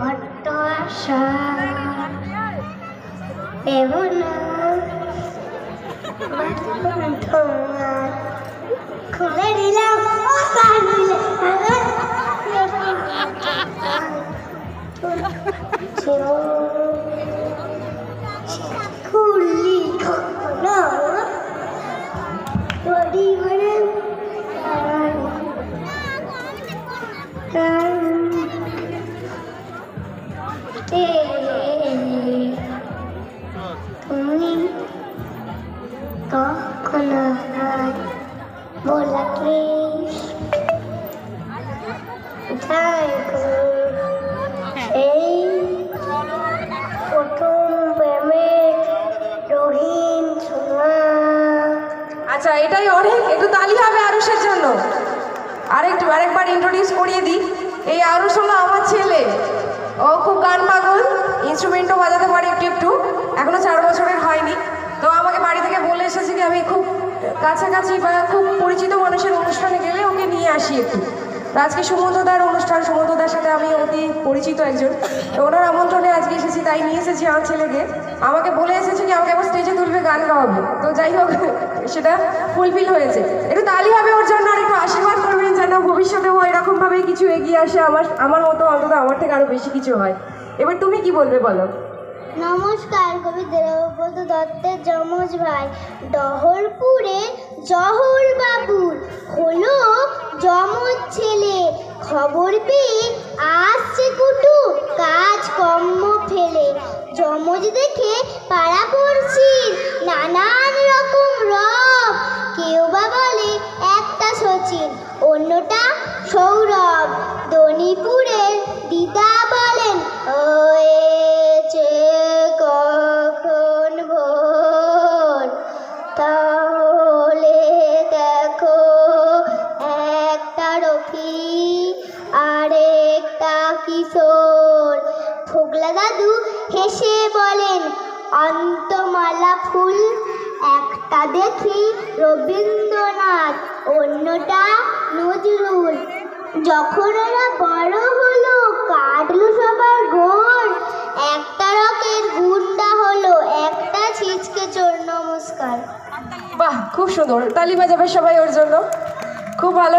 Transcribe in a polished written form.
অট্ট আশা এমন খুলে দিলাম খুললি কখনো বডি করে তুমি কখনো বলাকে এই প্রথম প্রেমের রহিম সোনা। আচ্ছা, এটাই অনেক। একটু তালি হবে আরুষের জন্য। আরেকবার ইন্ট্রোডিউস করিয়ে দিই। এই আরুষ হলো আমার ছেলে। ও খুব গান পাগল, ইনস্ট্রুমেন্টও বাজাতে পারে একটু একটু, এখনো 4 বছরের হয়নি। তো আমাকে বাড়ি থেকে বলে এসেছে কি আমি খুব কাছাকাছি বা খুব পরিচিত মানুষের অনুষ্ঠানে গেলে ওকে নিয়ে আসি একটু। তো আজকে সুমন্তদার অনুষ্ঠান, সুমন্তদার সাথে আমি অতি পরিচিত একজন, তো ওনার আমন্ত্রণে আজকে এসেছি, তাই নিয়ে এসেছি আমার ছেলেকে। আমাকে বলে এসেছে কি আমাকে আবার স্টেজে তুলবে, গান গাওয়াবে। তো যাই হোক, সেটা ফুলফিল হয়েছে। একটু তালি হবে ওর জন্য, আর একটু আশীর্বাদ করবেন যেন ভবিষ্যতেও এরকমভাবেই কিছু এগিয়ে আসে, আমার মতো অন্তত আমার থেকে আরও বেশি কিছু হয়। এবার তুমি কি বলবে বলো। নমস্কার, কবি দেবব্রত দত্তের যমজ ভাই ডহরপুরে জহর বাবুর হলো যমজ ছেলে। খবর পেয়ে আসছে কুটু কাজ কর্ম ফেলে। যমজ দেখে পাড়া পড়ছি নানান রকম রব। কেউ বা বলে একটা সচিন, অন্যটা সৌরভ। দনিপুরের দিদা বলেন হয়েছে কখন ভোর, তাহলে দেখো একটা রফি আর একটা কিশোর। ফোগলা দাদু হেসে বলেন অন্তমালা ফুল। একটা দেখি রবীন্দ্রনাথ, অন্যটা নজরুল। যখন ওরা বড় হলো কাটলো সবার ঘোর। একটা রকের গুন্ডা হলো, একটা ছিচকে চোর। নমস্কার। বাহ, খুব সুন্দর। তালি বাজাবে সবাই ওর জন্য, খুব ভালো।